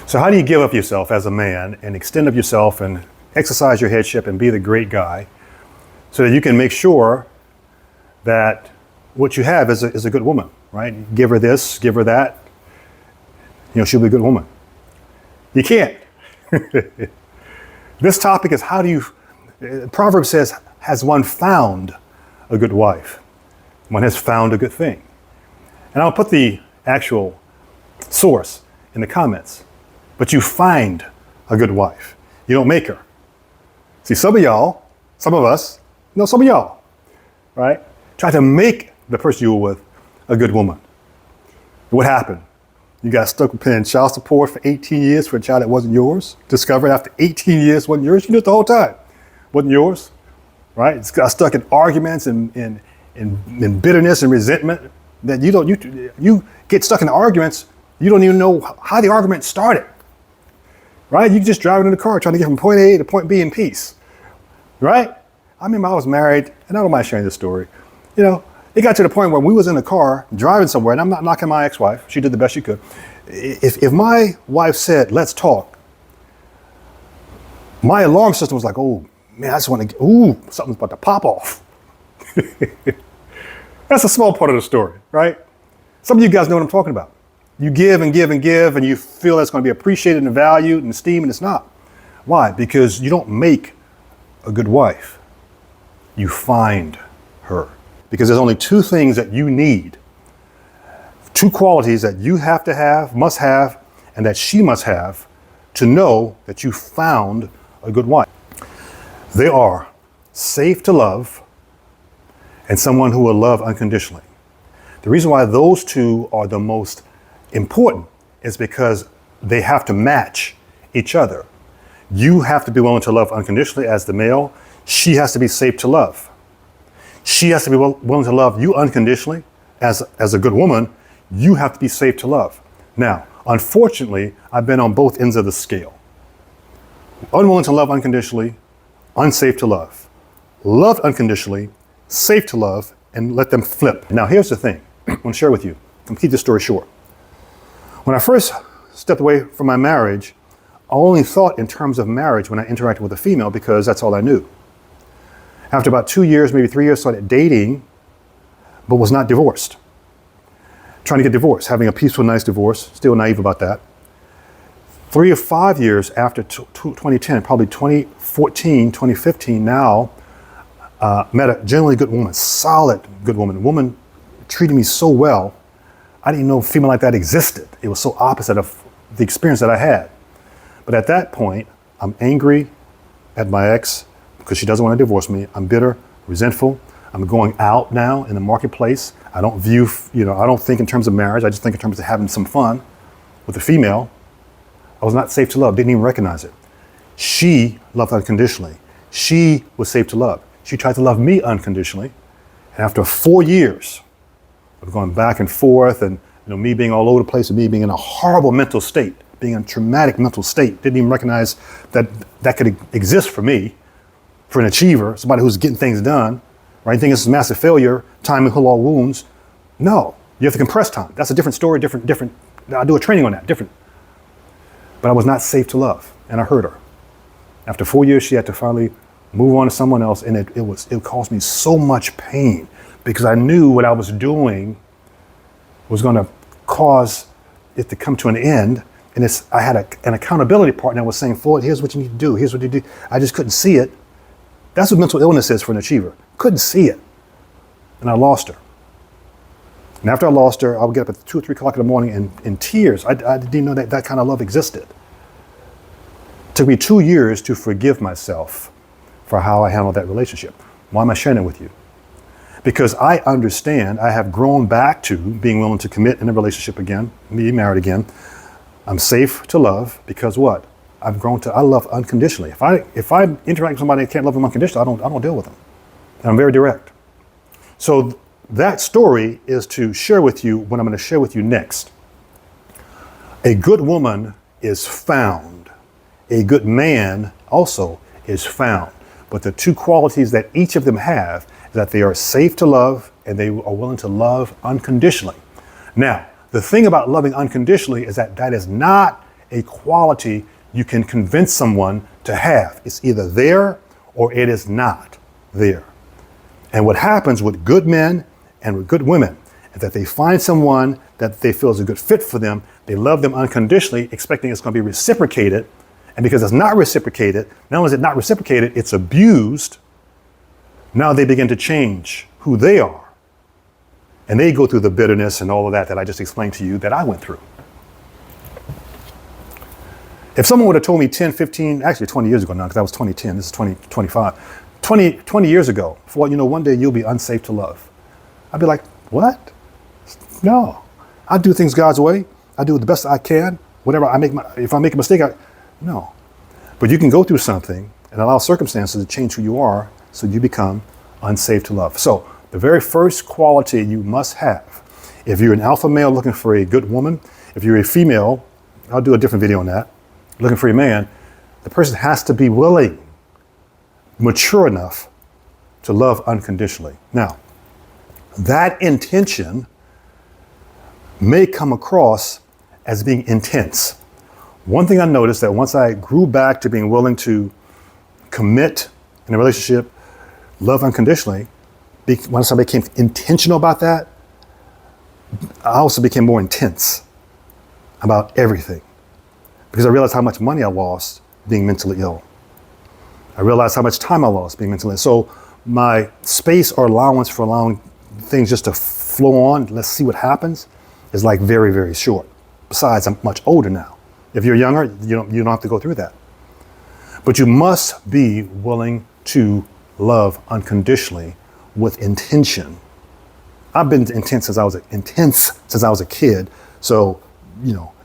So how do you give up yourself as a man and extend of yourself and exercise your headship and be the great guy so that you can make sure that what you have is a good woman, right? Give her this, give her that. She'll be a good woman. You can't. This topic is how do you, Proverbs says, has one found a good wife? One has found a good thing. And I'll put the actual source in the comments. But you find a good wife. You don't make her. See, some of y'all, some of us, some of y'all, right? Try to make the person you were with a good woman. What happened? You got stuck with paying child support for 18 years for a child that wasn't yours. Discovered after 18 years wasn't yours. You knew it the whole time. Wasn't yours, right? It's got stuck in arguments and bitterness and resentment that you get stuck in arguments. You don't even know how the argument started, right? You just driving in the car trying to get from point A to point B in peace, right? I remember I was married, and I don't mind sharing this story. It got to the point where we was in the car driving somewhere, and I'm not knocking my ex-wife. She did the best she could. If my wife said, let's talk, my alarm system was like, oh, man, I just want to, something's about to pop off. That's a small part of the story, right? Some of you guys know what I'm talking about. You give and give and give, and you feel that's going to be appreciated and valued and esteemed, and it's not. Why? Because you don't make a good wife. You find her. Because there's only two things that you need, two qualities that you have to have, must have, and that she must have to know that you found a good wife. They are safe to love and someone who will love unconditionally. The reason why those two are the most important is because they have to match each other. You have to be willing to love unconditionally as the male. She has to be safe to love. She has to be willing to love you unconditionally as a good woman. You have to be safe to love. Now, unfortunately, I've been on both ends of the scale. Unwilling to love unconditionally, unsafe to love. Loved unconditionally, safe to love, and let them flip. Now, here's the thing I want to share with you. I'm keep this story short. When I first stepped away from my marriage, I only thought in terms of marriage when I interacted with a female because that's all I knew. After about 2 years, maybe 3 years, started dating, but was not divorced. Trying to get divorced, having a peaceful, nice divorce, still naive about that. 3 or 5 years after 2010, probably 2014, 2015 now, met a genuinely good woman, solid good woman. A woman treated me so well, I didn't know a female like that existed. It was so opposite of the experience that I had. But at that point, I'm angry at my ex because she doesn't want to divorce me. I'm bitter, resentful. I'm going out now in the marketplace. I don't I don't think in terms of marriage. I just think in terms of having some fun with a female. I was not safe to love, didn't even recognize it. She loved unconditionally. She was safe to love. She tried to love me unconditionally. And after 4 years of going back and forth and me being all over the place and me being in a horrible mental state, being in a traumatic mental state, didn't even recognize that could exist for me, for an achiever, somebody who's getting things done, right? You think it's a massive failure, time will heal all wounds. No, you have to compress time. That's a different story, different. I'll do a training on that, different. But I was not safe to love, and I hurt her. After 4 years, she had to finally move on to someone else, and it caused me so much pain because I knew what I was doing was going to cause it to come to an end. And I had an accountability partner that was saying, Floyd, here's what you need to do. Here's what you do. I just couldn't see it. That's what mental illness is for an achiever. Couldn't see it. And I lost her. And after I lost her, I would get up at 2 or 3 o'clock in the morning in tears. I didn't know that kind of love existed. It took me 2 years to forgive myself for how I handled that relationship. Why am I sharing it with you? Because I understand I have grown back to being willing to commit in a relationship again, be married again. I'm safe to love because what? I've grown to, I love unconditionally. If I interact with somebody that can't love them unconditionally, I don't deal with them. And I'm very direct. So that story is to share with you what I'm going to share with you next. A good woman is found. A good man also is found. But the two qualities that each of them have is that they are safe to love and they are willing to love unconditionally. Now, the thing about loving unconditionally is that is not a quality you can convince someone to have. It's either there or it is not there. And what happens with good men and with good women is that they find someone that they feel is a good fit for them. They love them unconditionally, expecting it's going to be reciprocated. And because it's not reciprocated, not only is it not reciprocated, it's abused. Now they begin to change who they are. And they go through the bitterness and all of that I just explained to you that I went through. If someone would have told me 10, 15, actually 20 years ago now, because I was 2010, this is 2025, 20 years ago, for all you know, one day you'll be unsafe to love. I'd be like, what? No, I do things God's way. I do the best I can. Whatever if I make a mistake, no. But you can go through something and allow circumstances to change who you are so you become unsafe to love. So the very first quality you must have, if you're an alpha male looking for a good woman, if you're a female, I'll do a different video on that, looking for a man, the person has to be willing, mature enough to love unconditionally. Now, that intention may come across as being intense. One thing I noticed that once I grew back to being willing to commit in a relationship, love unconditionally, once I became intentional about that, I also became more intense about everything because I realized how much money I lost being mentally ill. I realized how much time I lost being mentally ill. So my space or allowance for allowing things just to flow on, let's see what happens, is like very, very short. Besides, I'm much older now. If you're younger, you don't have to go through that. But you must be willing to love unconditionally with intention. I've been intense since I was a kid. So,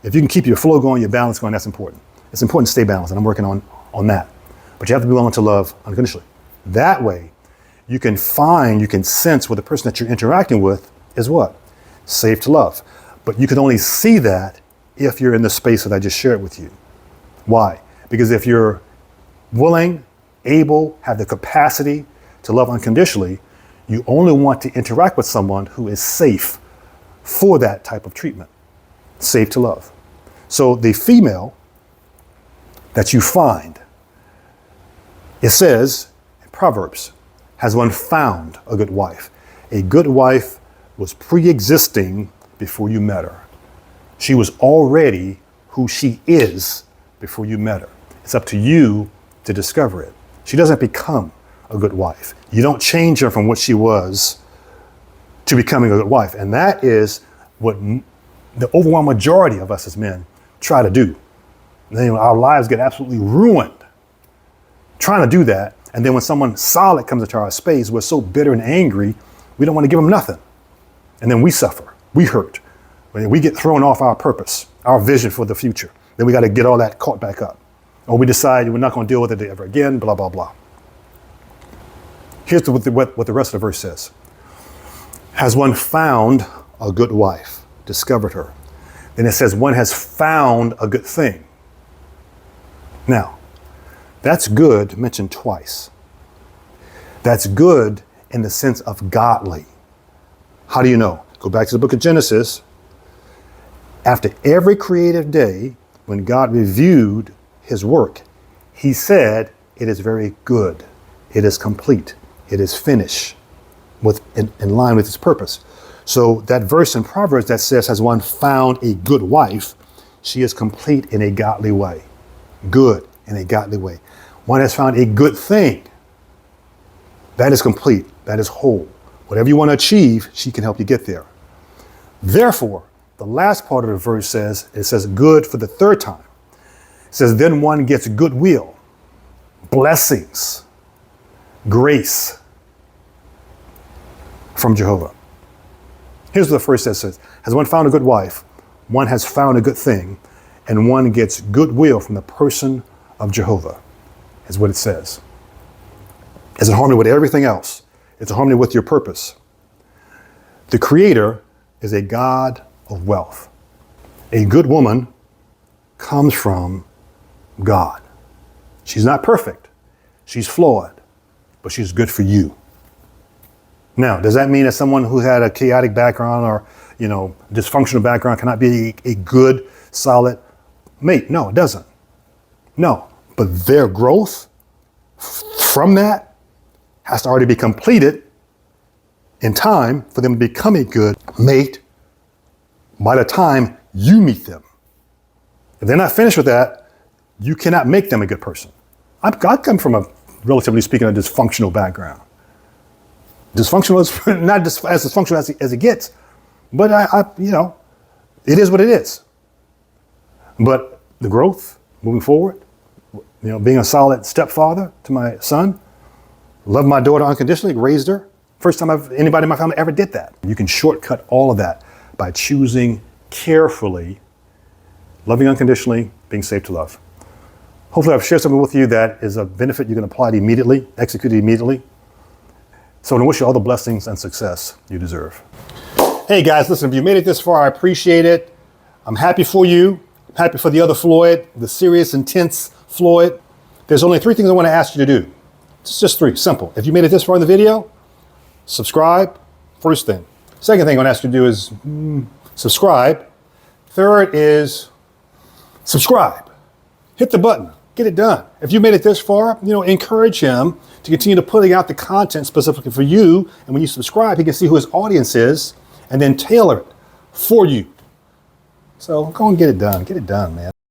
if you can keep your flow going, your balance going, that's important. It's important to stay balanced, and I'm working on that. But you have to be willing to love unconditionally. That way, you can sense what the person that you're interacting with is what? Safe to love. But you can only see that if you're in the space that I just shared with you. Why? Because if you're willing, able, have the capacity to love unconditionally, you only want to interact with someone who is safe for that type of treatment, safe to love. So the female that you find, it says in Proverbs, has one found a good wife. A good wife was pre-existing before you met her. She was already who she is before you met her. It's up to you to discover it. She doesn't become a good wife. You don't change her from what she was to becoming a good wife. And that is what the overwhelming majority of us as men try to do. And then our lives get absolutely ruined trying to do that. And then when someone solid comes into our space, we're so bitter and angry, we don't want to give them nothing. And then we suffer, we hurt. We get thrown off our purpose, our vision for the future. Then we got to get all that caught back up. Or we decide we're not going to deal with it ever again, blah, blah, blah. Here's what the rest of the verse says. Has one found a good wife, discovered her? Then it says one has found a good thing. Now, that's good mentioned twice. That's good in the sense of godly. How do you know? Go back to the book of Genesis. After every creative day, when God reviewed his work, he said, it is very good. It is complete. It is finished in line with his purpose. So that verse in Proverbs that says, has one found a good wife, she is complete in a godly way. Good in a godly way. One has found a good thing. That is complete. That is whole. Whatever you want to achieve, she can help you get there. Therefore, the last part of the verse says, it says good for the third time. It says, then one gets goodwill, blessings, grace from Jehovah. Here's what the first says, has one found a good wife, one has found a good thing, and one gets goodwill from the person of Jehovah, is what it says. It's in harmony with everything else. It's in harmony with your purpose. The Creator is a God of wealth. A good woman comes from God. She's not perfect. She's flawed, but she's good for you. Now, does that mean that someone who had a chaotic background or, dysfunctional background cannot be a good, solid mate. No, it doesn't. No, but their growth from that has to already be completed in time for them to become a good mate by the time you meet them. If they're not finished with that, you cannot make them a good person. I come from a, relatively speaking, a dysfunctional background. Dysfunctional is not as dysfunctional as it gets, but it is what it is. But the growth, moving forward, being a solid stepfather to my son, love my daughter unconditionally, raised her. First time anybody in my family ever did that. You can shortcut all of that by choosing carefully, loving unconditionally, being safe to love. Hopefully I've shared something with you that is a benefit you can apply it immediately, execute it immediately. So I want to wish you all the blessings and success you deserve. Hey guys, listen, if you made it this far, I appreciate it. I'm happy for you. I'm happy for the other Floyd, the serious, intense Floyd. There's only 3 things I want to ask you to do. It's just 3, simple. If you made it this far in the video, subscribe, first thing. Second thing I want to ask you to do is subscribe. Third is subscribe. Hit the button, get it done. If you made it this far, encourage him to continue to putting out the content specifically for you. And when you subscribe, he can see who his audience is and then tailor it for you. So go and get it done. Get it done, man.